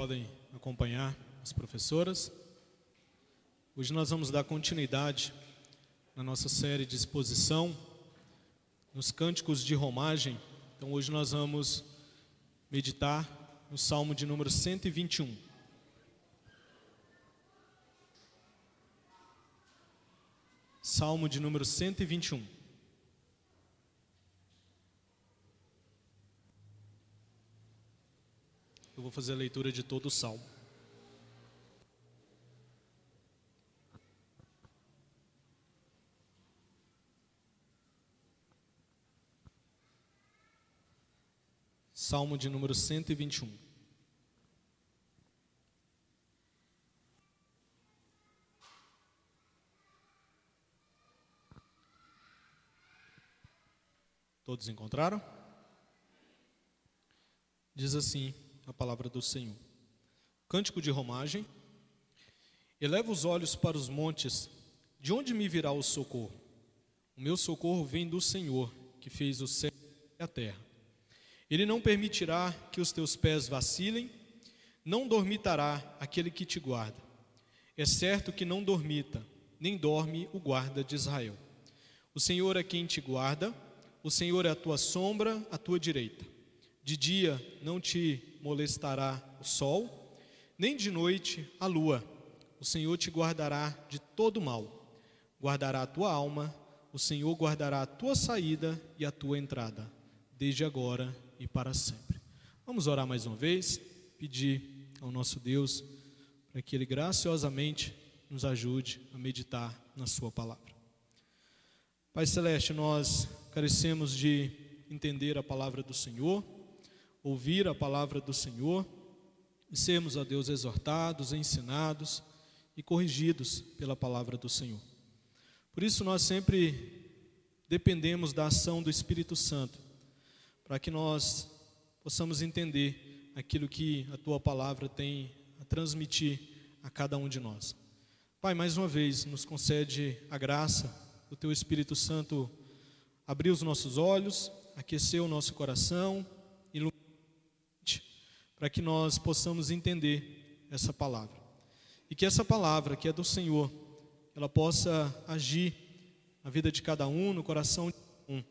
podem acompanhar as professoras. Hoje nós vamos dar continuidade na nossa série de exposição nos cânticos de romagem. Então hoje nós vamos meditar no Salmo de número 121. Salmo de número 121. Eu vou fazer a leitura de todo o Salmo. Salmo de número 121. Todos encontraram? Diz assim a palavra do Senhor. Cântico de romagem. Eleva os olhos para os montes, de onde me virá o socorro? O meu socorro vem do Senhor, que fez o céu e a terra. Ele não permitirá que os teus pés vacilem, não dormitará aquele que te guarda. É certo que não dormita, nem dorme o guarda de Israel. O Senhor é quem te guarda, o Senhor é a tua sombra, à tua direita. De dia não te molestará o sol, nem de noite a lua. O Senhor te guardará de todo mal. Guardará a tua alma, o Senhor guardará a tua saída e a tua entrada, desde agora e para sempre. Vamos orar mais uma vez, pedir ao nosso Deus para que Ele graciosamente nos ajude a meditar na sua palavra. Pai Celeste, nós carecemos de entender a palavra do Senhor, ouvir a palavra do Senhor e sermos, ó Deus, exortados, ensinados e corrigidos pela palavra do Senhor. Por isso nós sempre dependemos da ação do Espírito Santo, para que nós possamos entender aquilo que a Tua palavra tem a transmitir a cada um de nós. Pai, mais uma vez, nos concede a graça do Teu Espírito Santo abrir os nossos olhos, aquecer o nosso coração, para que nós possamos entender essa palavra. E que essa palavra, que é do Senhor, ela possa agir na vida de cada um, no coração de cada um.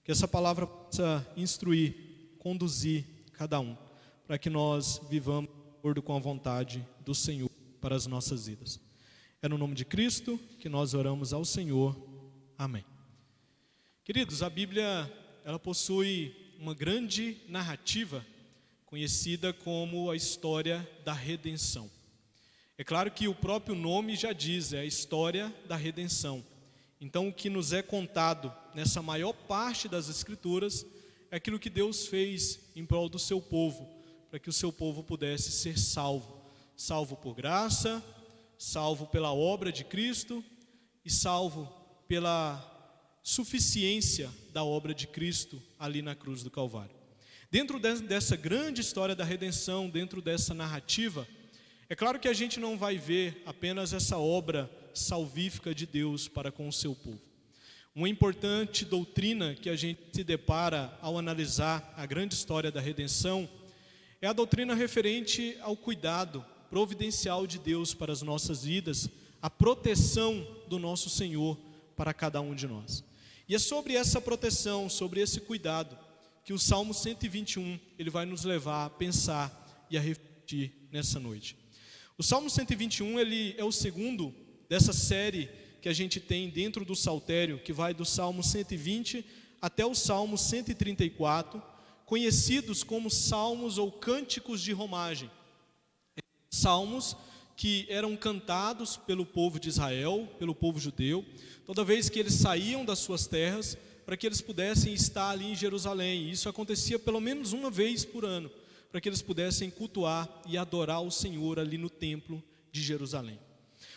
Que essa palavra possa instruir, conduzir cada um, para que nós vivamos de acordo com a vontade do Senhor para as nossas vidas. É no nome de Cristo que nós oramos ao Senhor. Amém. Queridos, a Bíblia, ela possui uma grande narrativa conhecida como a história da redenção. É claro que o próprio nome já diz, é a história da redenção. Então, o que nos é contado nessa maior parte das Escrituras é aquilo que Deus fez em prol do seu povo, para que o seu povo pudesse ser salvo. Salvo por graça, salvo pela obra de Cristo e salvo pela suficiência da obra de Cristo ali na cruz do Calvário. Dentro dessa grande história da redenção, dentro dessa narrativa, é claro que a gente não vai ver apenas essa obra salvífica de Deus para com o seu povo. Uma importante doutrina que a gente se depara ao analisar a grande história da redenção é a doutrina referente ao cuidado providencial de Deus para as nossas vidas, a proteção do nosso Senhor para cada um de nós. E é sobre essa proteção, sobre esse cuidado, que o Salmo 121 ele vai nos levar a pensar e a refletir nessa noite. O Salmo 121 ele é o segundo dessa série que a gente tem dentro do Saltério, que vai do Salmo 120 até o Salmo 134, conhecidos como salmos ou cânticos de romagem. Salmos que eram cantados pelo povo de Israel, pelo povo judeu, toda vez que eles saíam das suas terras, para que eles pudessem estar ali em Jerusalém. E isso acontecia pelo menos uma vez por ano, para que eles pudessem cultuar e adorar o Senhor ali no templo de Jerusalém.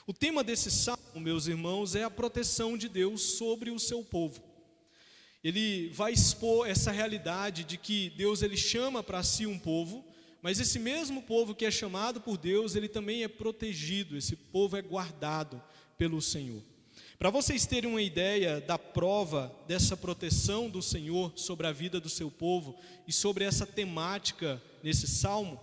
O tema desse salmo, meus irmãos, é a proteção de Deus sobre o seu povo. Ele vai expor essa realidade de que Deus ele chama para si um povo, mas esse mesmo povo que é chamado por Deus, ele também é protegido, esse povo é guardado pelo Senhor. Para vocês terem uma ideia da prova dessa proteção do Senhor sobre a vida do seu povo e sobre essa temática nesse salmo,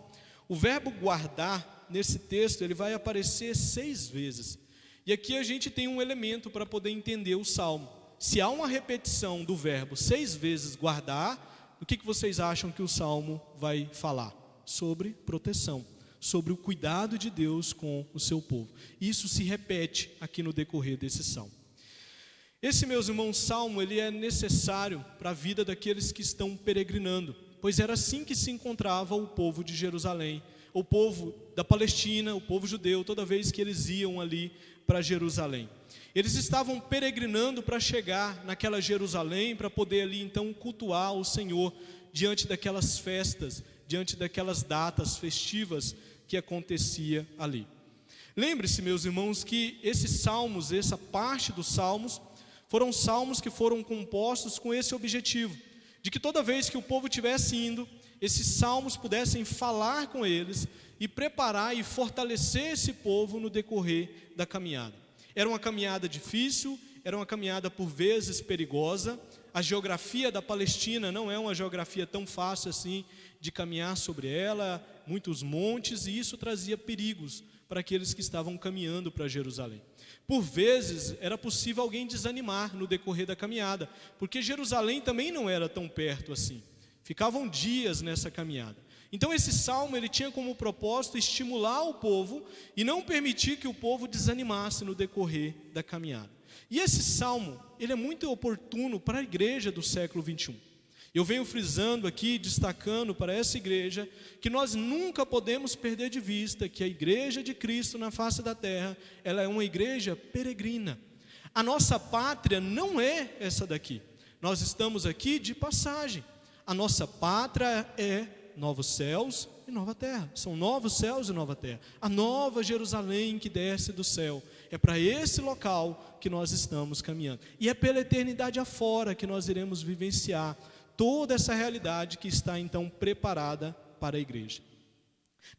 O verbo guardar, nesse texto, ele vai aparecer 6 vezes. E aqui a gente tem um elemento para poder entender o Salmo. Se há uma repetição do verbo 6 vezes guardar, o que vocês acham que o Salmo vai falar? Sobre proteção, sobre o cuidado de Deus com o seu povo. Isso se repete aqui no decorrer desse Salmo. Esse, meus irmãos, Salmo, ele é necessário para a vida daqueles que estão peregrinando, pois era assim que se encontrava o povo de Jerusalém, o povo da Palestina, o povo judeu, toda vez que eles iam ali para Jerusalém. Eles estavam peregrinando para chegar naquela Jerusalém, para poder ali então cultuar o Senhor diante daquelas festas, diante daquelas datas festivas que acontecia ali. Lembre-se, meus irmãos, que esses salmos, essa parte dos salmos, foram salmos que foram compostos com esse objetivo, de que toda vez que o povo estivesse indo, esses salmos pudessem falar com eles e preparar e fortalecer esse povo no decorrer da caminhada. Era uma caminhada difícil, era uma caminhada por vezes perigosa. A geografia da Palestina não é uma geografia tão fácil assim de caminhar sobre ela, muitos montes, e isso trazia perigos para aqueles que estavam caminhando para Jerusalém. Por vezes era possível alguém desanimar no decorrer da caminhada, porque Jerusalém também não era tão perto assim. Ficavam dias nessa caminhada. Então esse salmo ele tinha como propósito estimular o povo e não permitir que o povo desanimasse no decorrer da caminhada. E esse salmo ele é muito oportuno para a igreja do século 21. Eu venho frisando aqui, destacando para essa igreja, que nós nunca podemos perder de vista que a igreja de Cristo na face da terra, ela é uma igreja peregrina. A nossa pátria não é essa daqui. Nós estamos aqui de passagem. A nossa pátria é novos céus e nova terra. São novos céus e nova terra. A nova Jerusalém que desce do céu. É para esse local que nós estamos caminhando. E é pela eternidade afora que nós iremos vivenciar toda essa realidade que está então preparada para a igreja.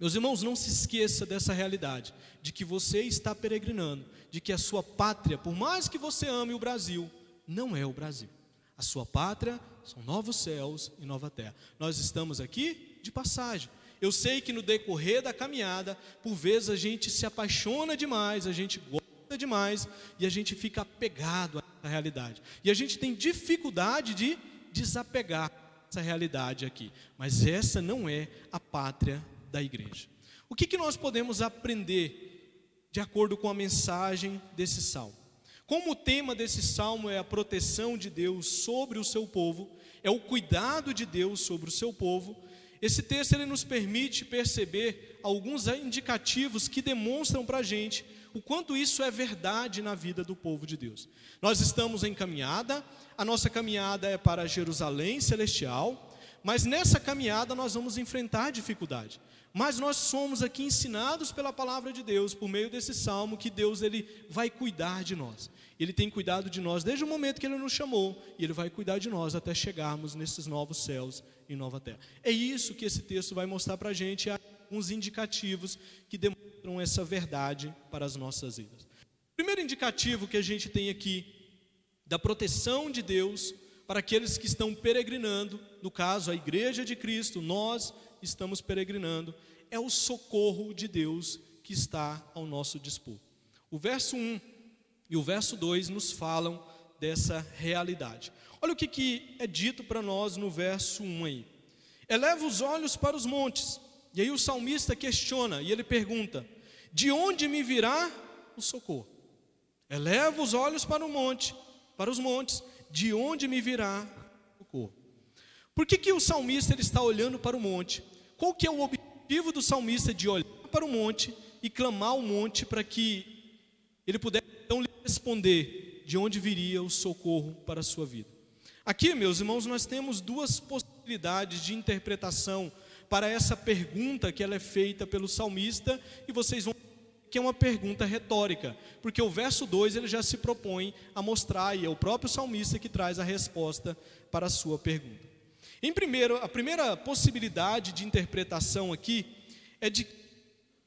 Meus irmãos, não se esqueça dessa realidade, de que você está peregrinando, de que a sua pátria, por mais que você ame o Brasil, não é o Brasil. A sua pátria são novos céus e nova terra. Nós estamos aqui de passagem. Eu sei que no decorrer da caminhada, por vezes a gente se apaixona demais, a gente gosta demais e a gente fica apegado à realidade. E a gente tem dificuldade de desapegar essa realidade aqui, mas essa não é a pátria da igreja. O que nós podemos aprender de acordo com a mensagem desse salmo? Como o tema desse salmo é a proteção de Deus sobre o seu povo, é o cuidado de Deus sobre o seu povo, esse texto ele nos permite perceber alguns indicativos que demonstram para a gente o quanto isso é verdade na vida do povo de Deus. Nós estamos em caminhada, a nossa caminhada é para Jerusalém celestial, mas nessa caminhada nós vamos enfrentar dificuldade. Mas nós somos aqui ensinados pela palavra de Deus, por meio desse salmo, que Deus ele vai cuidar de nós. Ele tem cuidado de nós desde o momento que Ele nos chamou, e Ele vai cuidar de nós até chegarmos nesses novos céus e nova terra. É isso que esse texto vai mostrar para a gente, alguns indicativos que demonstram essa verdade para as nossas vidas. O primeiro indicativo que a gente tem aqui, da proteção de Deus para aqueles que estão peregrinando, no caso a igreja de Cristo, nós estamos peregrinando, é o socorro de Deus que está ao nosso dispor. O verso 1 e o verso 2 nos falam dessa realidade. Olha o que é dito para nós no verso 1 aí. Eleva os olhos para os montes. E aí o salmista questiona e ele pergunta: de onde me virá o socorro? Eleva os olhos para o monte, para os montes, de onde me virá o socorro? Por que o salmista ele está olhando para o monte? Qual que é o objetivo do salmista de olhar para o monte e clamar ao monte para que ele pudesse então lhe responder de onde viria o socorro para a sua vida? Aqui, meus irmãos, nós temos duas possibilidades de interpretação para essa pergunta que ela é feita pelo salmista, e vocês vão ver que é uma pergunta retórica, porque o verso 2 ele já se propõe a mostrar, e é o próprio salmista que traz a resposta para a sua pergunta. A primeira possibilidade de interpretação aqui é de que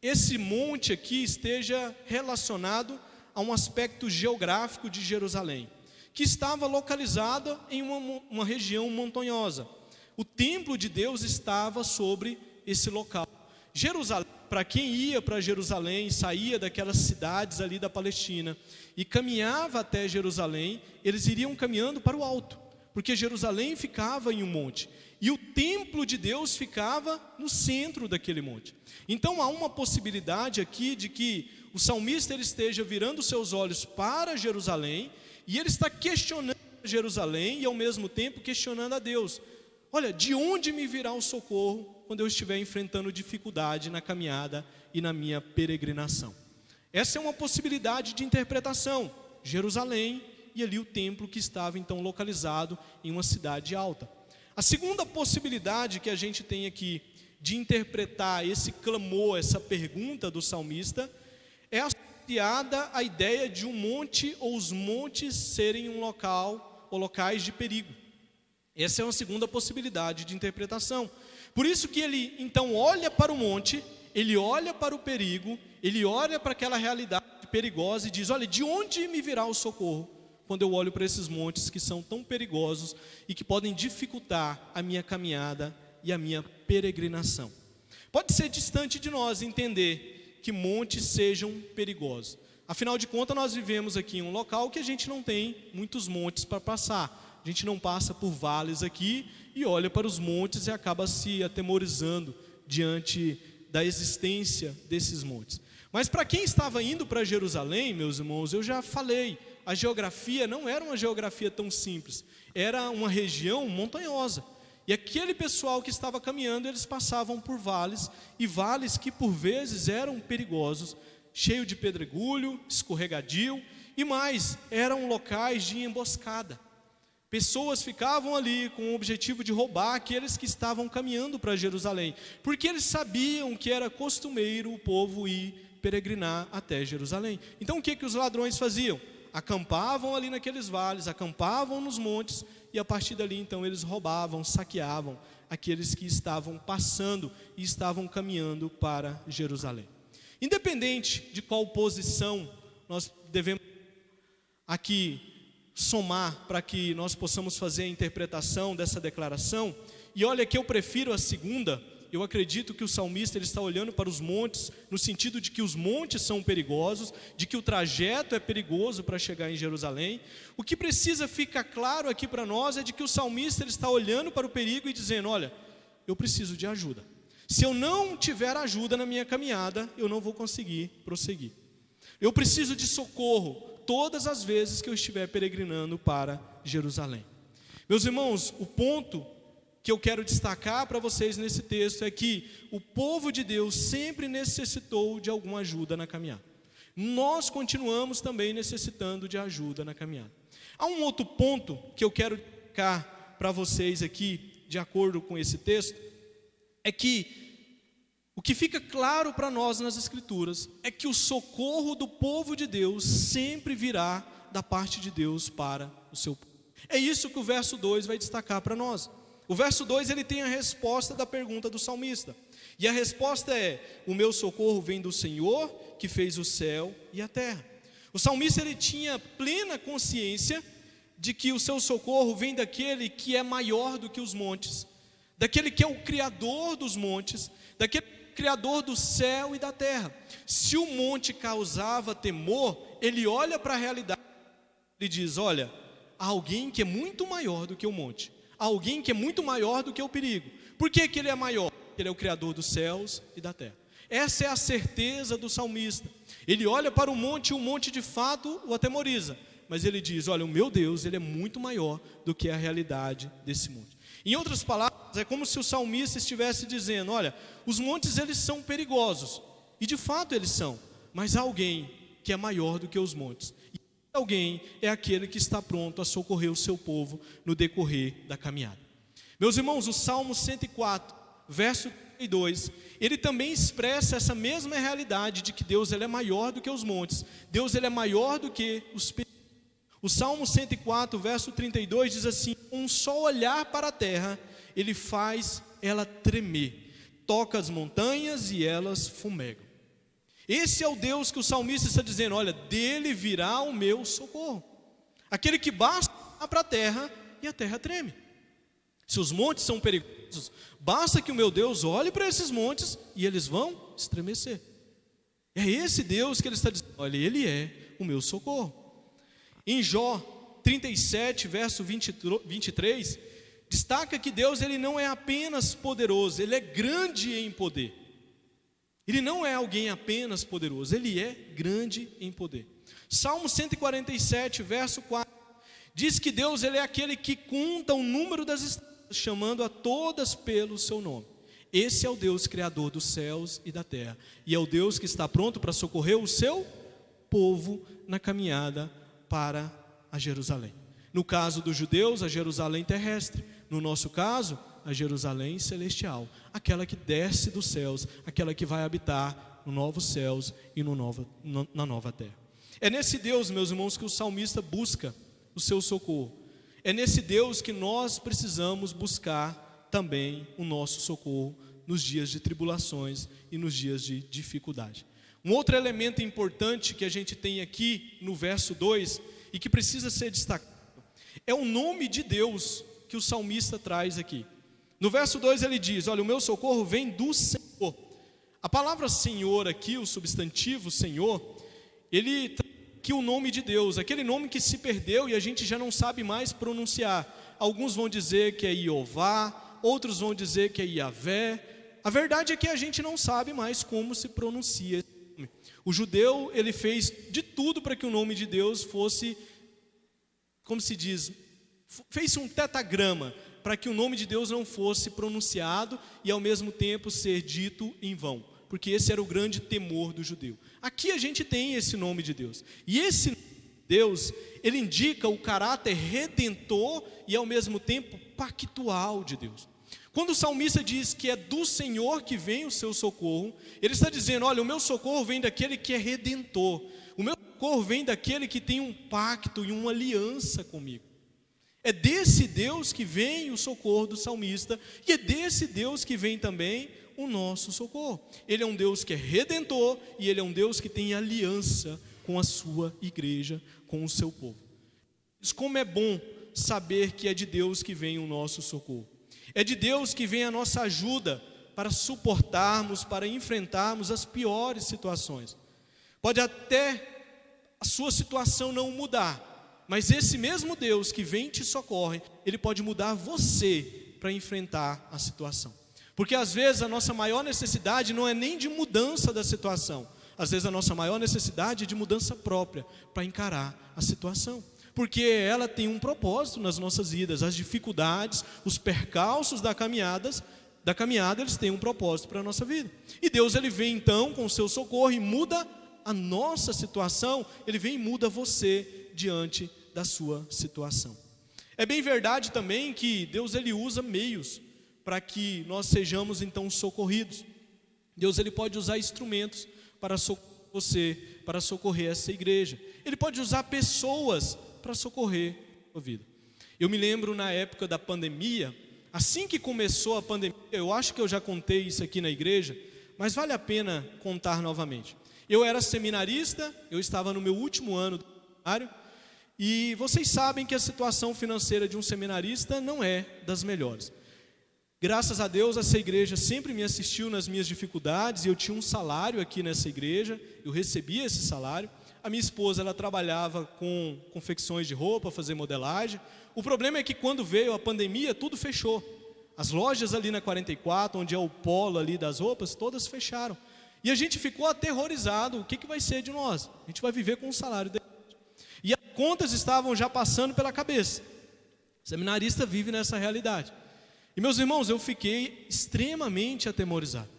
esse monte aqui esteja relacionado a um aspecto geográfico de Jerusalém, que estava localizada em uma região montanhosa. O templo de Deus estava sobre esse local. Jerusalém, para quem ia para Jerusalém, saía daquelas cidades ali da Palestina e caminhava até Jerusalém, eles iriam caminhando para o alto, porque Jerusalém ficava em um monte e o templo de Deus ficava no centro daquele monte. Então há uma possibilidade aqui de que o salmista ele esteja virando seus olhos para Jerusalém e ele está questionando Jerusalém e ao mesmo tempo questionando a Deus. Olha, de onde me virá o socorro quando eu estiver enfrentando dificuldade na caminhada e na minha peregrinação? Essa é uma possibilidade de interpretação. Jerusalém e ali o templo que estava então localizado em uma cidade alta. A segunda possibilidade que a gente tem aqui de interpretar esse clamor, essa pergunta do salmista, é associada à ideia de um monte ou os montes serem um local ou locais de perigo. Essa é uma segunda possibilidade de interpretação. Por isso que ele então olha para o monte, ele olha para o perigo, ele olha para aquela realidade perigosa e diz: olha, de onde me virá o socorro quando eu olho para esses montes que são tão perigosos e que podem dificultar a minha caminhada e a minha peregrinação? Pode ser distante de nós entender que montes sejam perigosos. Afinal de contas, nós vivemos aqui em um local que a gente não tem muitos montes para passar. A gente não passa por vales aqui e olha para os montes e acaba se atemorizando diante da existência desses montes. Mas para quem estava indo para Jerusalém, meus irmãos, eu já falei, a geografia não era uma geografia tão simples, era uma região montanhosa. E aquele pessoal que estava caminhando, eles passavam por vales, e vales que por vezes eram perigosos, cheio de pedregulho, escorregadio, e mais, eram locais de emboscada. Pessoas ficavam ali com o objetivo de roubar aqueles que estavam caminhando para Jerusalém, porque eles sabiam que era costumeiro o povo ir peregrinar até Jerusalém. Então o que os ladrões faziam? Acampavam ali naqueles vales, acampavam nos montes, e a partir dali então eles roubavam, saqueavam aqueles que estavam passando e estavam caminhando para Jerusalém. Independente de qual posição nós devemos aqui somar para que nós possamos fazer a interpretação dessa declaração, e olha que eu prefiro a segunda. Eu acredito que o salmista ele está olhando para os montes, no sentido de que os montes são perigosos, de que o trajeto é perigoso para chegar em Jerusalém. O que precisa ficar claro aqui para nós é de que o salmista ele está olhando para o perigo e dizendo: olha, eu preciso de ajuda. Se eu não tiver ajuda na minha caminhada, eu não vou conseguir prosseguir. Eu preciso de socorro todas as vezes que eu estiver peregrinando para Jerusalém. Meus irmãos, o ponto que eu quero destacar para vocês nesse texto é que o povo de Deus sempre necessitou de alguma ajuda na caminhada. Nós continuamos também necessitando de ajuda na caminhada. Há um outro ponto que eu quero destacar para vocês aqui, de acordo com esse texto, é que o que fica claro para nós nas Escrituras é que o socorro do povo de Deus sempre virá da parte de Deus para o seu povo. É isso que o verso 2 vai destacar para nós. O verso 2 ele tem a resposta da pergunta do salmista. E a resposta é: o meu socorro vem do Senhor, que fez o céu e a terra. O salmista ele tinha plena consciência de que o seu socorro vem daquele que é maior do que os montes, daquele que é o Criador dos montes, daquele Criador do céu e da terra. Se o monte causava temor, ele olha para a realidade e diz: olha, há alguém que é muito maior do que o monte, há alguém que é muito maior do que o perigo. Por que ele é maior? Ele é o Criador dos céus e da terra. Essa é a certeza do salmista. Ele olha para o monte e o monte de fato o atemoriza, mas ele diz: olha, o meu Deus, ele é muito maior do que a realidade desse monte. Em outras palavras, é como se o salmista estivesse dizendo: olha, os montes eles são perigosos, e de fato eles são, mas há alguém que é maior do que os montes. E alguém é aquele que está pronto a socorrer o seu povo no decorrer da caminhada. Meus irmãos, o Salmo 104, verso 32, ele também expressa essa mesma realidade de que Deus ele é maior do que os montes, Deus ele é maior do que os perigos. O Salmo 104, verso 32 diz assim: um só olhar para a terra, ele faz ela tremer, toca as montanhas e elas fumegam. Esse é o Deus que o salmista está dizendo: olha, dele virá o meu socorro. Aquele que basta olhar para a terra e a terra treme. Se os montes são perigosos, basta que o meu Deus olhe para esses montes e eles vão estremecer. É esse Deus que ele está dizendo, olha, ele é o meu socorro. Em Jó 37, verso 23, destaca que Deus ele não é apenas poderoso, ele é grande em poder. Ele não é alguém apenas poderoso, ele é grande em poder. Salmo 147, verso 4, diz que Deus ele é aquele que conta o número das estrelas, chamando a todas pelo seu nome. Esse é o Deus criador dos céus e da terra, e é o Deus que está pronto para socorrer o seu povo na caminhada para a Jerusalém. No caso dos judeus, a Jerusalém terrestre. No nosso caso, a Jerusalém celestial, aquela que desce dos céus, aquela que vai habitar nos novos céus e na nova terra. É nesse Deus, meus irmãos, que o salmista busca o seu socorro. É nesse Deus que nós precisamos buscar também o nosso socorro nos dias de tribulações e nos dias de dificuldade. Um outro elemento importante que a gente tem aqui no verso 2 e que precisa ser destacado é o nome de Deus que o salmista traz aqui. No verso 2 ele diz, olha, o meu socorro vem do Senhor. A palavra Senhor aqui, o substantivo Senhor, ele traz aqui o nome de Deus, aquele nome que se perdeu e a gente já não sabe mais pronunciar. Alguns vão dizer que é Jeová, outros vão dizer que é Yahvé. A verdade é que a gente não sabe mais como se pronuncia. O judeu, ele fez de tudo para que o nome de Deus fosse, como se diz, fez um tetagrama, para que o nome de Deus não fosse pronunciado e ao mesmo tempo ser dito em vão, porque esse era o grande temor do judeu. Aqui a gente tem esse nome de Deus, e esse Deus, ele indica o caráter redentor e ao mesmo tempo pactual de Deus. Quando o salmista diz que é do Senhor que vem o seu socorro, ele está dizendo, olha, o meu socorro vem daquele que é redentor, o meu socorro vem daquele que tem um pacto e uma aliança comigo. É desse Deus que vem o socorro do salmista, e é desse Deus que vem também o nosso socorro. Ele é um Deus que é redentor, e ele é um Deus que tem aliança com a sua igreja, com o seu povo. Como é bom saber que é de Deus que vem o nosso socorro. É de Deus que vem a nossa ajuda para suportarmos, para enfrentarmos as piores situações. Pode até a sua situação não mudar, mas esse mesmo Deus que vem e te socorre, ele pode mudar você para enfrentar a situação. Porque às vezes a nossa maior necessidade não é nem de mudança da situação, às vezes a nossa maior necessidade é de mudança própria para encarar a situação. Porque ela tem um propósito nas nossas vidas, as dificuldades, os percalços da caminhada, eles têm um propósito para a nossa vida. E Deus ele vem então com o seu socorro e muda a nossa situação, ele vem e muda você diante da sua situação. É bem verdade também que Deus ele usa meios para que nós sejamos então socorridos. Deus ele pode usar instrumentos para socorrer você, para socorrer essa igreja. Ele pode usar pessoas para socorrer a sua vida. Eu me lembro na época da pandemia, assim que começou a pandemia, eu acho que eu já contei isso aqui na igreja, mas vale a pena contar novamente. Eu era seminarista, eu estava no meu último ano do seminário, e vocês sabem que a situação financeira de um seminarista não é das melhores. Graças a Deus, essa igreja sempre me assistiu nas minhas dificuldades, e eu tinha um salário aqui nessa igreja, eu recebia esse salário. A minha esposa, ela trabalhava com confecções de roupa, fazer modelagem. O problema é que quando veio a pandemia, tudo fechou. As lojas ali na 44, onde é o polo ali das roupas, todas fecharam. E a gente ficou aterrorizado, o que vai ser de nós? A gente vai viver com um salário dele. E as contas estavam já passando pela cabeça. O seminarista vive nessa realidade. E meus irmãos, eu fiquei extremamente atemorizado.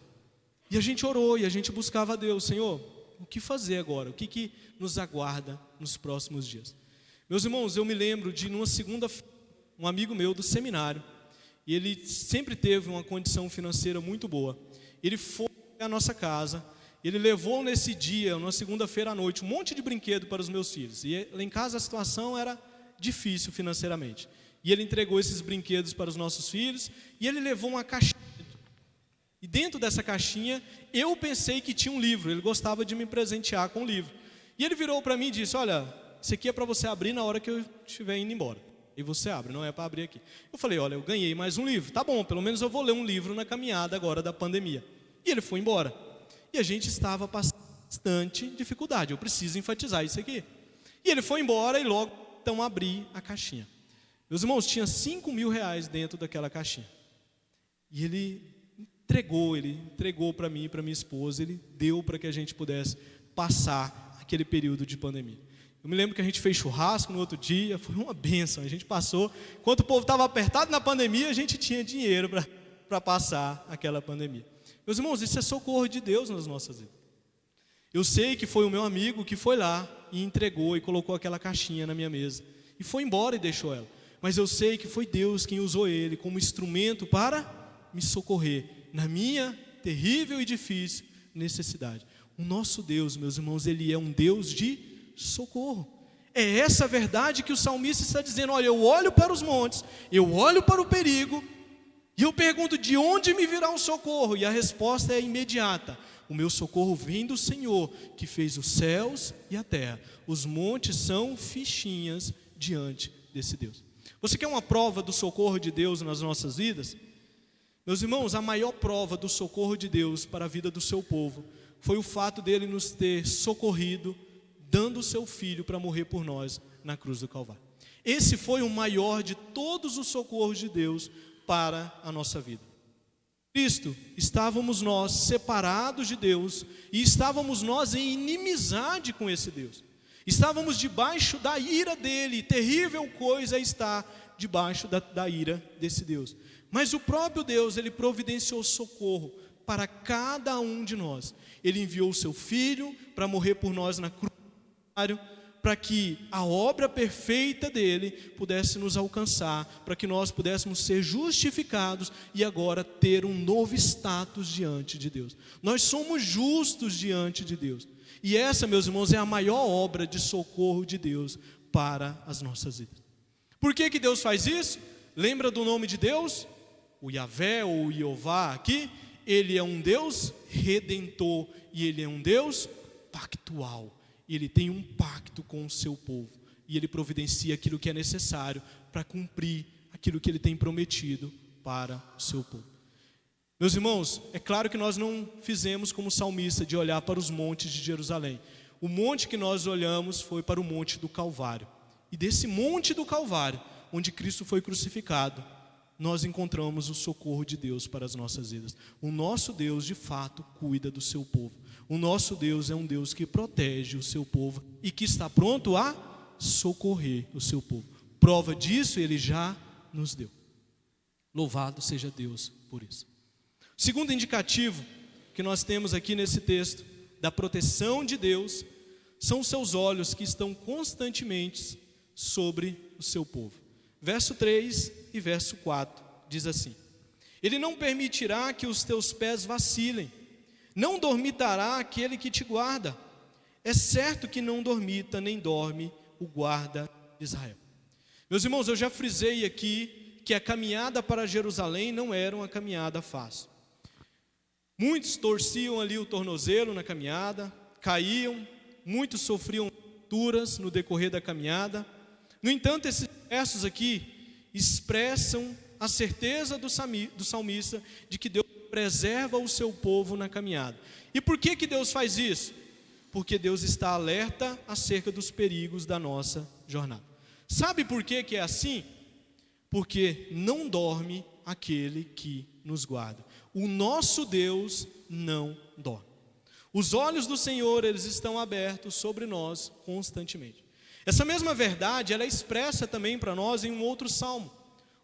E a gente orou, e a gente buscava a Deus, Senhor, o que fazer agora? O que nos aguarda nos próximos dias? Meus irmãos, eu me lembro de numa segunda-feira, um amigo meu do seminário, e ele sempre teve uma condição financeira muito boa. Ele foi à nossa casa, ele levou nesse dia, numa segunda-feira à noite, um monte de brinquedo para os meus filhos. E lá em casa a situação era difícil financeiramente. E ele entregou esses brinquedos para os nossos filhos, e ele levou uma caixinha. E dentro dessa caixinha, eu pensei que tinha um livro, ele gostava de me presentear com um livro. E ele virou para mim e disse, olha, isso aqui é para você abrir na hora que eu estiver indo embora. E você abre, não é para abrir aqui. Eu falei, olha, eu ganhei mais um livro. Tá bom, pelo menos eu vou ler um livro na caminhada agora da pandemia. E ele foi embora. E a gente estava passando bastante dificuldade. Eu preciso enfatizar isso aqui. E ele foi embora e logo então abri a caixinha. Meus irmãos, tinha R$5.000 dentro daquela caixinha. E ele entregou para mim e para minha esposa, ele deu para que a gente pudesse passar aquele período de pandemia. Eu me lembro que a gente fez churrasco no outro dia, foi uma bênção, a gente passou, enquanto o povo estava apertado na pandemia, a gente tinha dinheiro para passar aquela pandemia. Meus irmãos, isso é socorro de Deus nas nossas vidas. Eu sei que foi o meu amigo que foi lá e entregou e colocou aquela caixinha na minha mesa, e foi embora e deixou ela. Mas eu sei que foi Deus quem usou ele como instrumento para me socorrer na minha terrível e difícil necessidade. O nosso Deus, meus irmãos, Ele é um Deus de socorro. É essa verdade que o salmista está dizendo. Olha, eu olho para os montes, eu olho para o perigo, e eu pergunto, de onde me virá o socorro? E a resposta é imediata. O meu socorro vem do Senhor, que fez os céus e a terra. Os montes são fichinhas diante desse Deus. Você quer uma prova do socorro de Deus nas nossas vidas? Meus irmãos, a maior prova do socorro de Deus para a vida do seu povo foi o fato dele nos ter socorrido, dando o seu filho para morrer por nós na cruz do Calvário. Esse foi o maior de todos os socorros de Deus para a nossa vida. Cristo, estávamos nós separados de Deus e estávamos nós em inimizade com esse Deus. Estávamos debaixo da ira dele, terrível coisa é estar debaixo da ira desse Deus. Mas o próprio Deus, Ele providenciou socorro para cada um de nós. Ele enviou o seu Filho para morrer por nós na cruz, para que a obra perfeita dele pudesse nos alcançar, para que nós pudéssemos ser justificados e agora ter um novo status diante de Deus. Nós somos justos diante de Deus. E essa, meus irmãos, é a maior obra de socorro de Deus para as nossas vidas. Por que Deus faz isso? Lembra do nome de Deus? O Yahvé ou o Jeová aqui, Ele é um Deus redentor e Ele é um Deus pactual. Ele tem um pacto com o seu povo e Ele providencia aquilo que é necessário para cumprir aquilo que Ele tem prometido para o seu povo. Meus irmãos, é claro que nós não fizemos como salmista de olhar para os montes de Jerusalém. O monte que nós olhamos foi para o monte do Calvário. E desse monte do Calvário, onde Cristo foi crucificado, nós encontramos o socorro de Deus para as nossas vidas. O nosso Deus, de fato, cuida do seu povo. O nosso Deus é um Deus que protege o seu povo e que está pronto a socorrer o seu povo. Prova disso Ele já nos deu. Louvado seja Deus por isso. O segundo indicativo que nós temos aqui nesse texto da proteção de Deus são os seus olhos que estão constantemente sobre o seu povo. Verso 3 e verso 4 diz assim: Ele não permitirá que os teus pés vacilem, não dormitará aquele que te guarda. É certo que não dormita nem dorme o guarda de Israel. Meus irmãos, eu já frisei aqui que a caminhada para Jerusalém não era uma caminhada fácil. Muitos torciam ali o tornozelo na caminhada, caíam, muitos sofriam fraturas no decorrer da caminhada. No entanto, esses versos aqui expressam a certeza do salmista de que Deus preserva o seu povo na caminhada. E por que Deus faz isso? Porque Deus está alerta acerca dos perigos da nossa jornada. Sabe por que é assim? Porque não dorme aquele que nos guarda. O nosso Deus não dorme. Os olhos do Senhor, eles estão abertos sobre nós constantemente. Essa mesma verdade, ela é expressa também para nós em um outro salmo.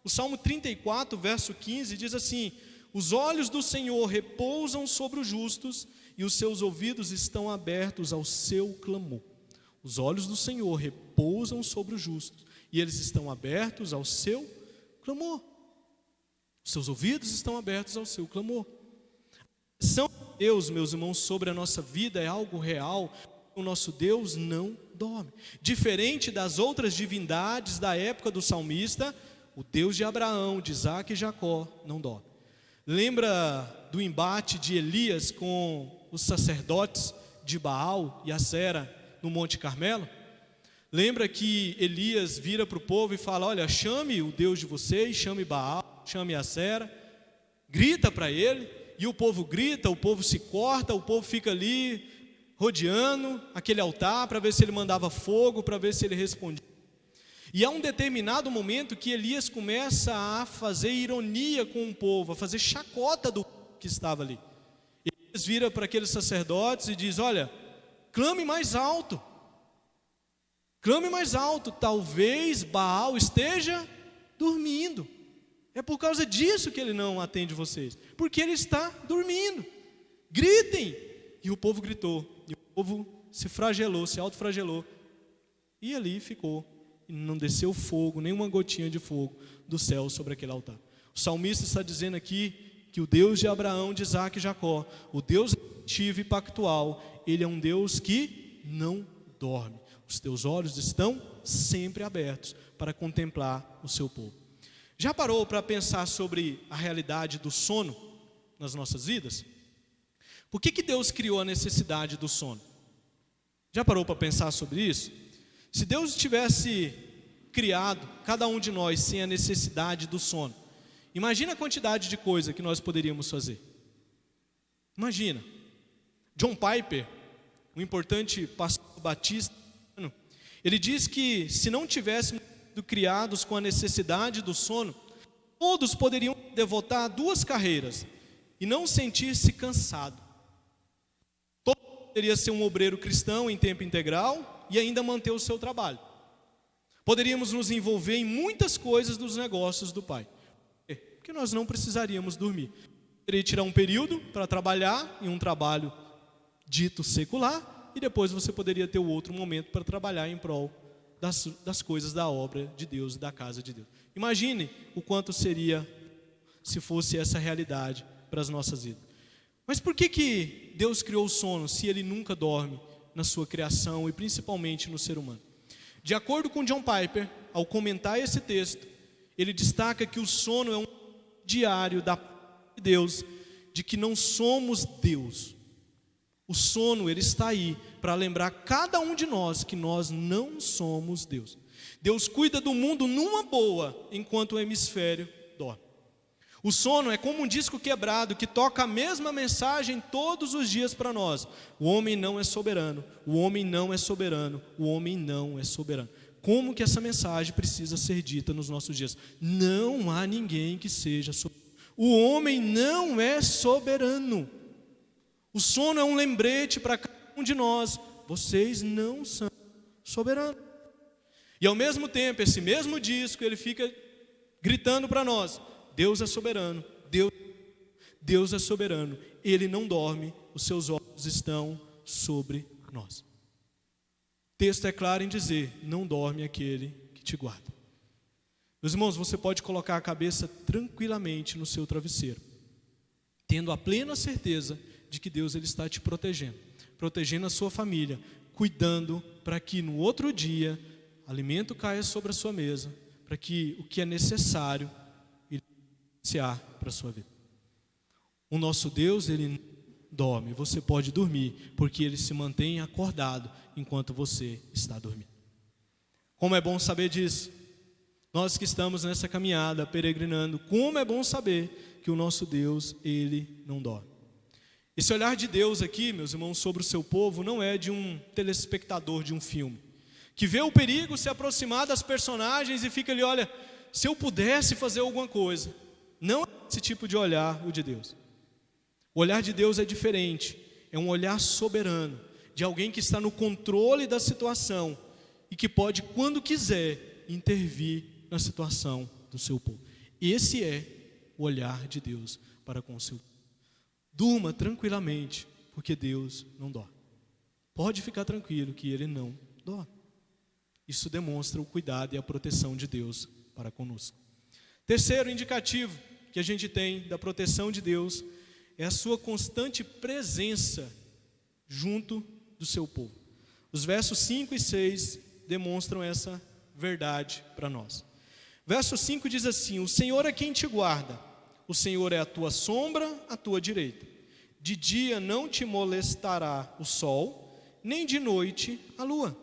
O Salmo 34, verso 15, diz assim: Os olhos do Senhor repousam sobre os justos e os seus ouvidos estão abertos ao seu clamor. Os olhos do Senhor repousam sobre os justos e eles estão abertos ao seu clamor. Os seus ouvidos estão abertos ao seu clamor. A ação de Deus, meus irmãos, sobre a nossa vida é algo real. O nosso Deus não dorme. Diferente das outras divindades da época do salmista, o Deus de Abraão, de Isaac e Jacó não dorme. Lembra do embate de Elias com os sacerdotes de Baal e Acera no Monte Carmelo? Lembra que Elias vira para o povo e fala: olha, chame o Deus de vocês, chame Baal, chame Acera, grita para ele, e o povo grita, o povo se corta, o povo fica ali rodeando aquele altar para ver se ele mandava fogo, para ver se ele respondia. E há um determinado momento que Elias começa a fazer ironia com o povo, a fazer chacota do que estava ali. Elias vira para aqueles sacerdotes e diz: olha, clame mais alto, talvez Baal esteja dormindo. É por causa disso que ele não atende vocês, porque ele está dormindo. Gritem! E o povo gritou, e o povo se fragelou, se autofragelou, e ali ficou. E não desceu fogo, nem uma gotinha de fogo do céu sobre aquele altar. O salmista está dizendo aqui que o Deus de Abraão, de Isaac e Jacó, o Deus ativo e pactual, Ele é um Deus que não dorme. Os teus olhos estão sempre abertos para contemplar o seu povo. Já parou para pensar sobre a realidade do sono nas nossas vidas? Por que Deus criou a necessidade do sono? Já parou para pensar sobre isso? Se Deus tivesse criado cada um de nós sem a necessidade do sono, imagina a quantidade de coisa que nós poderíamos fazer. Imagina. John Piper, um importante pastor batista, ele diz que se não tivéssemos sido criados com a necessidade do sono, todos poderiam devotar a 2 carreiras e não sentir-se cansado. Todo poderia ser um obreiro cristão em tempo integral e ainda manter o seu trabalho. Poderíamos nos envolver em muitas coisas dos negócios do Pai, porque nós não precisaríamos dormir. Poderia tirar um período para trabalhar em um trabalho dito secular, e depois você poderia ter o outro momento para trabalhar em prol das coisas da obra de Deus e da casa de Deus. Imagine o quanto seria se fosse essa realidade para as nossas vidas. Mas por que Deus criou o sono se Ele nunca dorme na sua criação e principalmente no ser humano? De acordo com John Piper, ao comentar esse texto, ele destaca que o sono é um diário da parte de Deus, de que não somos Deus. O sono, ele está aí para lembrar cada um de nós que nós não somos Deus. Deus cuida do mundo numa boa, enquanto o hemisfério dorme. O sono é como um disco quebrado que toca a mesma mensagem todos os dias para nós. O homem não é soberano, o homem não é soberano, o homem não é soberano. Como que essa mensagem precisa ser dita nos nossos dias? Não há ninguém que seja soberano. O homem não é soberano. O sono é um lembrete para cada um de nós: vocês não são soberanos. E ao mesmo tempo, esse mesmo disco, ele fica gritando para nós: Deus é soberano, Deus é soberano, Ele não dorme, os seus olhos estão sobre nós. O texto é claro em dizer: não dorme aquele que te guarda. Meus irmãos, você pode colocar a cabeça tranquilamente no seu travesseiro, tendo a plena certeza de que Deus ele está te protegendo a sua família, cuidando para que no outro dia alimento caia sobre a sua mesa, para que o que é necessário para a sua vida. O nosso Deus, ele dorme. Você pode dormir, porque ele se mantém acordado enquanto você está dormindo. Como é bom saber disso. Nós que estamos nessa caminhada, peregrinando, como é bom saber que o nosso Deus, ele não dorme. Esse olhar de Deus aqui, meus irmãos, sobre o seu povo, não é de um telespectador de um filme, que vê o perigo se aproximar das personagens e fica ali: olha, se eu pudesse fazer alguma coisa. Não é esse tipo de olhar o de Deus. O olhar de Deus é diferente. É um olhar soberano, de alguém que está no controle da situação e que pode, quando quiser, intervir na situação do seu povo. Esse é o olhar de Deus para com o seu povo. Durma tranquilamente, porque Deus não dorme. Pode ficar tranquilo que Ele não dorme. Isso demonstra o cuidado e a proteção de Deus para conosco. Terceiro indicativo que a gente tem da proteção de Deus é a sua constante presença junto do seu povo. Os versos 5 e 6 demonstram essa verdade para nós. Verso 5 diz assim: o Senhor é quem te guarda, o Senhor é a tua sombra à tua direita. De dia não te molestará o sol, nem de noite a lua.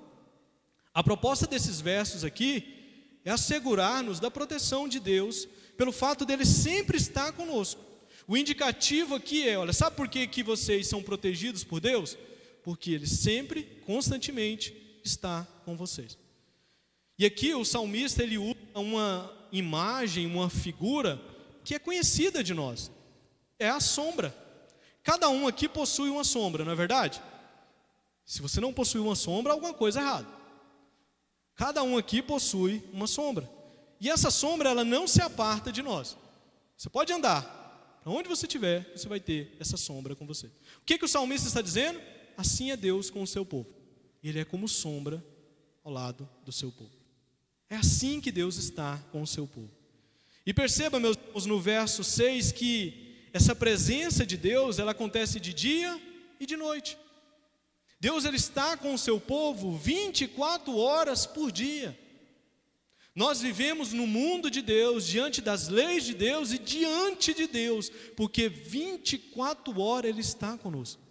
A proposta desses versos aqui é assegurar-nos da proteção de Deus, pelo fato dele sempre estar conosco. O indicativo aqui é, olha, sabe por que vocês são protegidos por Deus? Porque Ele sempre, constantemente, está com vocês. E aqui o salmista, ele usa uma imagem, uma figura que é conhecida de nós. É a sombra. Cada um aqui possui uma sombra, não é verdade? Se você não possui uma sombra, alguma coisa errada. Cada um aqui possui uma sombra. E essa sombra, ela não se aparta de nós. Você pode andar. Para onde você estiver, você vai ter essa sombra com você. O que o salmista está dizendo? Assim é Deus com o seu povo. Ele é como sombra ao lado do seu povo. É assim que Deus está com o seu povo. E perceba, meus irmãos, no verso 6, que essa presença de Deus, ela acontece de dia e de noite. Deus, ele está com o seu povo 24 horas por dia. Nós vivemos no mundo de Deus, diante das leis de Deus e diante de Deus, porque 24 horas Ele está conosco.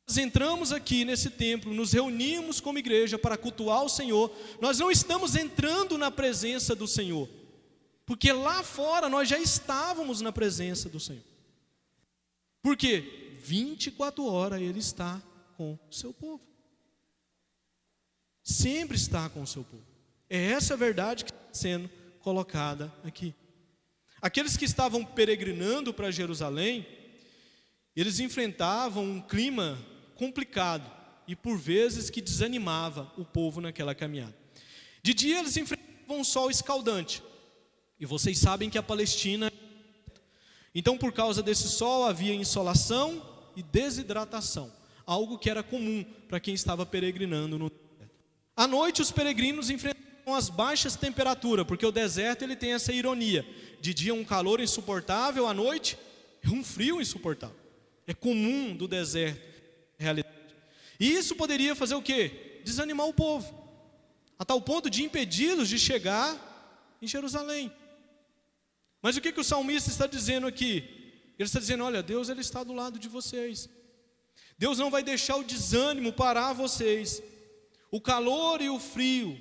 Nós entramos aqui nesse templo, nos reunimos como igreja para cultuar o Senhor. Nós não estamos entrando na presença do Senhor, porque lá fora nós já estávamos na presença do Senhor. Por quê? 24 horas Ele está com o seu povo. Sempre está com o seu povo. É essa a verdade que está sendo colocada aqui. Aqueles que estavam peregrinando para Jerusalém, eles enfrentavam um clima complicado e por vezes que desanimava o povo naquela caminhada. De dia eles enfrentavam um sol escaldante. E vocês sabem que a Palestina... Então, por causa desse sol, havia insolação e desidratação. Algo que era comum para quem estava peregrinando no deserto. À noite, os peregrinos enfrentavam as baixas temperaturas, porque o deserto ele tem essa ironia. De dia um calor insuportável, à noite é um frio insuportável. É comum do deserto, realidade. E isso poderia fazer o quê? Desanimar o povo, a tal ponto de impedi-los de chegar em Jerusalém. Mas o que o salmista está dizendo aqui? Ele está dizendo, olha, Deus ele está do lado de vocês. Deus não vai deixar o desânimo parar vocês. O calor e o frio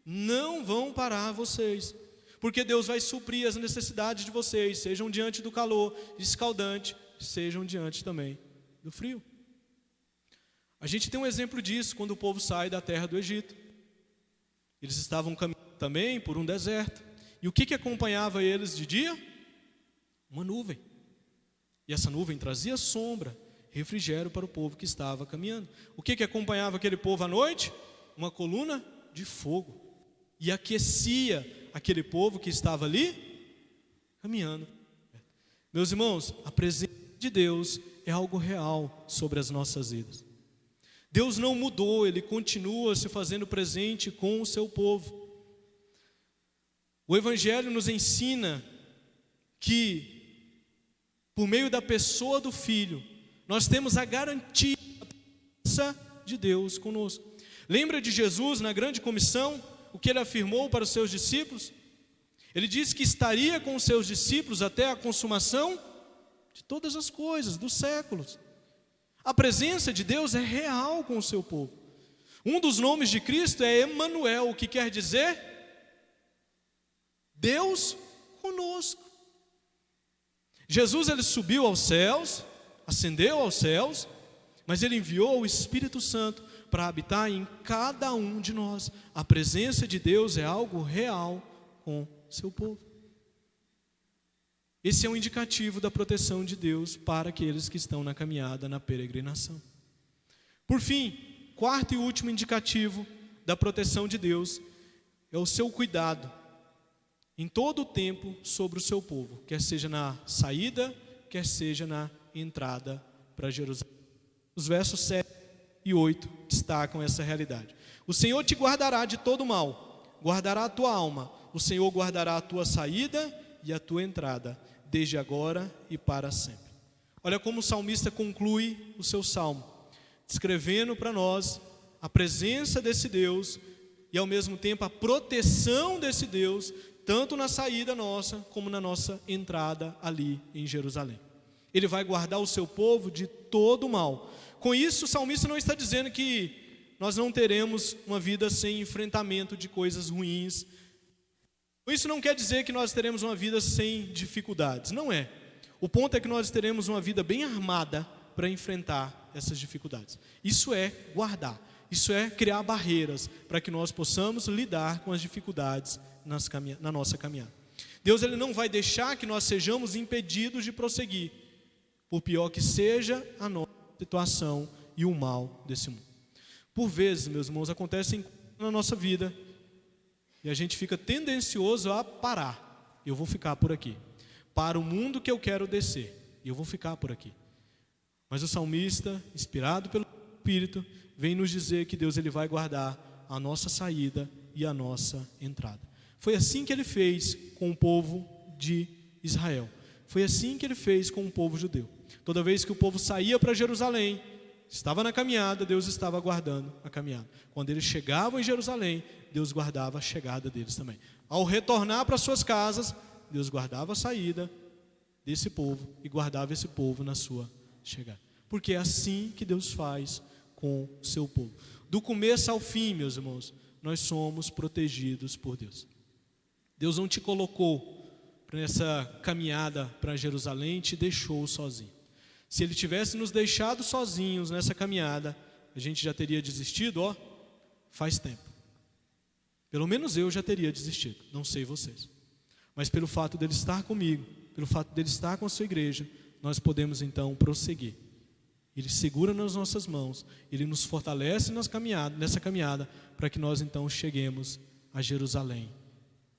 não vão parar vocês, porque Deus vai suprir as necessidades de vocês, sejam diante do calor escaldante, sejam diante também do frio. A gente tem um exemplo disso quando o povo sai da terra do Egito. Eles estavam caminhando também por um deserto. E o que acompanhava eles de dia? Uma nuvem. E essa nuvem trazia sombra, refrigério para o povo que estava caminhando. O que acompanhava aquele povo à noite? Uma coluna de fogo. E aquecia aquele povo que estava ali caminhando. Meus irmãos, a presença de Deus é algo real sobre as nossas vidas. Deus não mudou, Ele continua se fazendo presente com o seu povo. O Evangelho nos ensina que, por meio da pessoa do Filho, nós temos a garantia da presença de Deus conosco. Lembra de Jesus na grande comissão? O que ele afirmou para os seus discípulos? Ele disse que estaria com os seus discípulos até a consumação de todas as coisas, dos séculos. A presença de Deus é real com o seu povo. Um dos nomes de Cristo é Emanuel, o que quer dizer Deus conosco. Jesus ele subiu aos céus, ascendeu aos céus, mas ele enviou o Espírito Santo para habitar em cada um de nós. A presença de Deus é algo real com seu povo. Esse é um indicativo da proteção de Deus para aqueles que estão na caminhada, na peregrinação. Por fim, quarto e último indicativo da proteção de Deus é o seu cuidado em todo o tempo sobre o seu povo, quer seja na saída, quer seja na entrada para Jerusalém. Os versos 7 e 8 destacam essa realidade. O Senhor te guardará de todo mal, guardará a tua alma, o Senhor guardará a tua saída e a tua entrada, desde agora e para sempre. Olha como o salmista conclui o seu salmo, descrevendo para nós a presença desse Deus e ao mesmo tempo a proteção desse Deus, tanto na saída nossa como na nossa entrada ali em Jerusalém. Ele vai guardar o seu povo de todo o mal. Com isso, o salmista não está dizendo que nós não teremos uma vida sem enfrentamento de coisas ruins. Isso não quer dizer que nós teremos uma vida sem dificuldades, não é. O ponto é que nós teremos uma vida bem armada para enfrentar essas dificuldades. Isso é guardar, isso é criar barreiras para que nós possamos lidar com as dificuldades na nossa caminhada. Deus, ele não vai deixar que nós sejamos impedidos de prosseguir, por pior que seja a nossa situação e o mal desse mundo. Por vezes, meus irmãos, acontecem na nossa vida e a gente fica tendencioso a parar. Eu vou ficar por aqui. Para o mundo que eu quero descer, eu vou ficar por aqui. Mas o salmista, inspirado pelo Espírito, vem nos dizer que Deus, ele vai guardar a nossa saída e a nossa entrada. Foi assim que ele fez com o povo de Israel. Foi assim que ele fez com o povo judeu. Toda vez que o povo saía para Jerusalém, estava na caminhada, Deus estava guardando a caminhada. Quando eles chegavam em Jerusalém, Deus guardava a chegada deles também. Ao retornar para suas casas, Deus guardava a saída desse povo e guardava esse povo na sua chegada. Porque é assim que Deus faz com o seu povo. Do começo ao fim, meus irmãos, nós somos protegidos por Deus. Deus não te colocou nessa caminhada para Jerusalém e te deixou sozinho. Se Ele tivesse nos deixado sozinhos nessa caminhada, a gente já teria desistido, faz tempo. Pelo menos eu já teria desistido, não sei vocês. Mas pelo fato dele estar comigo, pelo fato dele estar com a sua igreja, nós podemos então prosseguir. Ele segura nas nossas mãos, Ele nos fortalece nessa caminhada, para que nós então cheguemos a Jerusalém.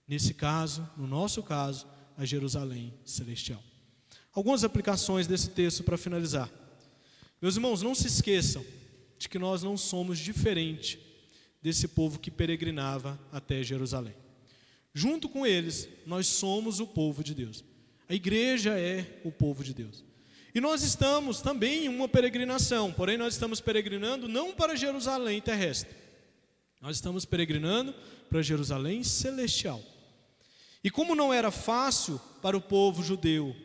Nesse caso, no nosso caso, a Jerusalém celestial. Algumas aplicações desse texto para finalizar. Meus irmãos, não se esqueçam de que nós não somos diferente desse povo que peregrinava até Jerusalém. Junto com eles, nós somos o povo de Deus. A igreja é o povo de Deus. E nós estamos também em uma peregrinação, porém nós estamos peregrinando não para Jerusalém terrestre. Nós estamos peregrinando para Jerusalém celestial. E como não era fácil para o povo judeu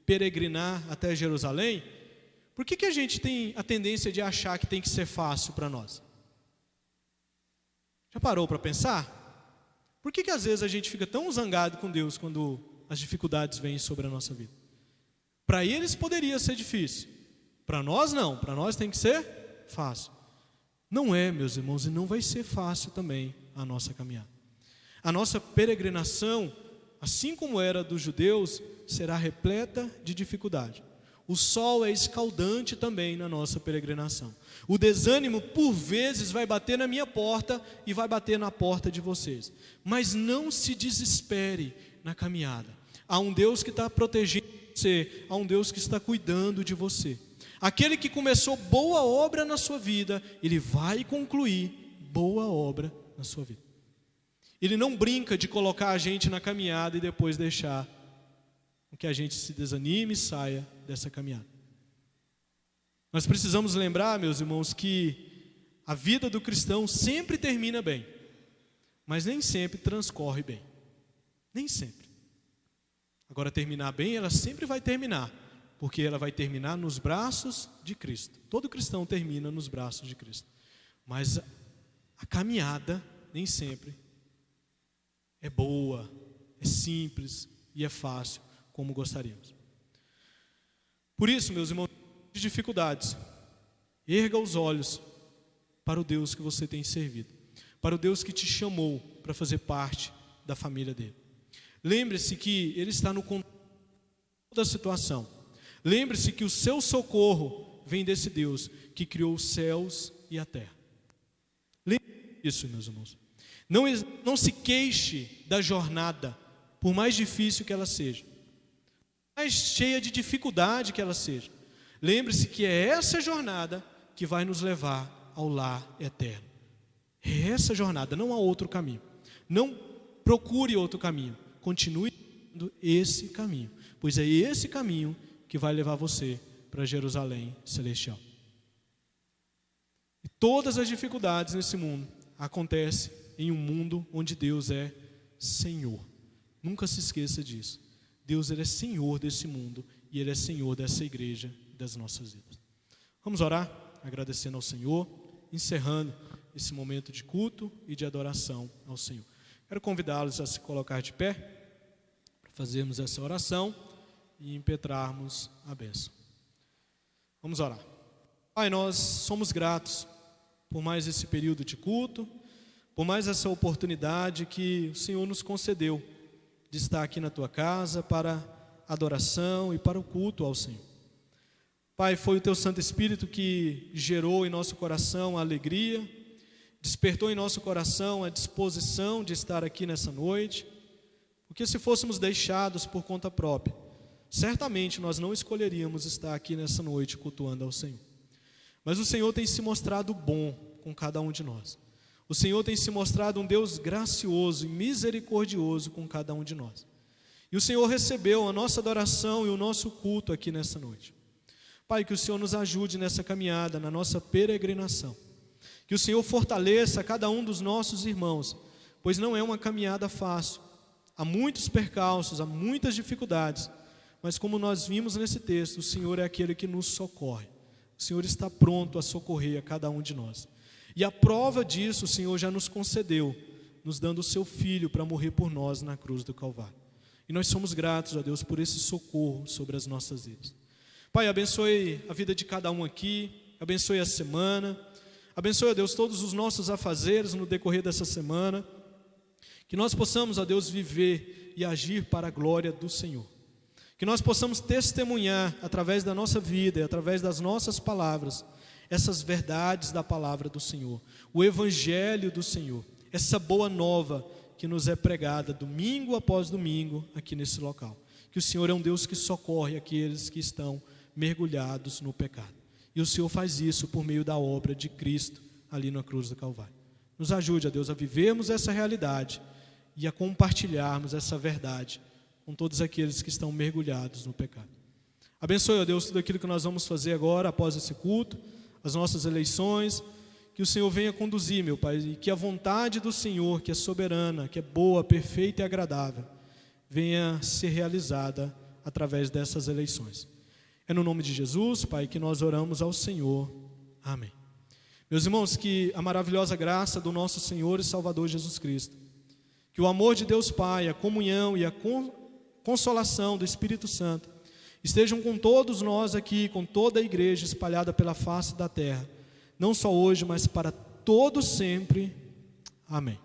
peregrinar até Jerusalém, por que a gente tem a tendência de achar que tem que ser fácil para nós? Já parou para pensar? Por que às vezes a gente fica tão zangado com Deus quando as dificuldades vêm sobre a nossa vida? Para eles poderia ser difícil, para nós não, para nós tem que ser fácil. Não é, meus irmãos, e não vai ser fácil também a nossa caminhada. A nossa peregrinação, assim como era dos judeus, será repleta de dificuldade. O sol é escaldante também na nossa peregrinação. O desânimo, por vezes, vai bater na minha porta e vai bater na porta de vocês. Mas não se desespere na caminhada. Há um Deus que está protegendo você, há um Deus que está cuidando de você. Aquele que começou boa obra na sua vida, Ele vai concluir boa obra na sua vida. Ele não brinca de colocar a gente na caminhada e depois deixar que a gente se desanime e saia dessa caminhada. Nós precisamos lembrar, meus irmãos, que a vida do cristão sempre termina bem, mas nem sempre transcorre bem. Nem sempre. Agora, terminar bem, ela sempre vai terminar, porque ela vai terminar nos braços de Cristo. Todo cristão termina nos braços de Cristo. Mas a caminhada nem sempre é boa, é simples e é fácil como gostaríamos. Por isso, meus irmãos, de dificuldades, erga os olhos para o Deus que você tem servido, para o Deus que te chamou para fazer parte da família dele. Lembre-se que Ele está no controle da situação. Lembre-se que o seu socorro vem desse Deus que criou os céus e a terra. Lembre-se disso, meus irmãos. Não se queixe da jornada, por mais difícil que ela seja, mais cheia de dificuldade que ela seja. Lembre-se que é essa jornada que vai nos levar ao lar eterno. É essa jornada, não há outro caminho. Não procure outro caminho. Continue indo esse caminho, pois é esse caminho que vai levar você para Jerusalém celestial. E todas as dificuldades nesse mundo acontecem em um mundo onde Deus é Senhor. Nunca se esqueça disso. Deus, Ele é Senhor desse mundo e Ele é Senhor dessa igreja e das nossas vidas. Vamos orar, agradecendo ao Senhor, encerrando esse momento de culto e de adoração ao Senhor. Quero convidá-los a se colocar de pé, para fazermos essa oração e impetrarmos a bênção. Vamos orar. Pai, nós somos gratos por mais esse período de culto, por mais essa oportunidade que o Senhor nos concedeu de estar aqui na Tua casa para adoração e para o culto ao Senhor. Pai, foi o Teu Santo Espírito que gerou em nosso coração a alegria, despertou em nosso coração a disposição de estar aqui nessa noite, porque se fôssemos deixados por conta própria, certamente nós não escolheríamos estar aqui nessa noite cultuando ao Senhor. Mas o Senhor tem se mostrado bom com cada um de nós. O Senhor tem se mostrado um Deus gracioso e misericordioso com cada um de nós. E o Senhor recebeu a nossa adoração e o nosso culto aqui nessa noite. Pai, que o Senhor nos ajude nessa caminhada, na nossa peregrinação. Que o Senhor fortaleça cada um dos nossos irmãos, pois não é uma caminhada fácil. Há muitos percalços, há muitas dificuldades, mas como nós vimos nesse texto, o Senhor é aquele que nos socorre. O Senhor está pronto a socorrer a cada um de nós. E a prova disso o Senhor já nos concedeu, nos dando o seu Filho para morrer por nós na cruz do Calvário. E nós somos gratos a Deus por esse socorro sobre as nossas vidas. Pai, abençoe a vida de cada um aqui, abençoe a semana, abençoe, a Deus, todos os nossos afazeres no decorrer dessa semana, que nós possamos, a Deus, viver e agir para a glória do Senhor. Que nós possamos testemunhar através da nossa vida e através das nossas palavras essas verdades da palavra do Senhor, o Evangelho do Senhor, essa boa nova que nos é pregada domingo após domingo aqui nesse local. Que o Senhor é um Deus que socorre aqueles que estão mergulhados no pecado. E o Senhor faz isso por meio da obra de Cristo ali na cruz do Calvário. Nos ajude, a Deus, a vivermos essa realidade e a compartilharmos essa verdade com todos aqueles que estão mergulhados no pecado. Abençoe, ó Deus, tudo aquilo que nós vamos fazer agora após esse culto, as nossas eleições, que o Senhor venha conduzir, meu Pai, e que a vontade do Senhor, que é soberana, que é boa, perfeita e agradável, venha ser realizada através dessas eleições. É no nome de Jesus, Pai, que nós oramos ao Senhor. Amém. Meus irmãos, que a maravilhosa graça do nosso Senhor e Salvador Jesus Cristo, que o amor de Deus Pai, a comunhão e a consolação do Espírito Santo estejam com todos nós aqui, com toda a igreja espalhada pela face da terra, não só hoje, mas para todo sempre. Amém.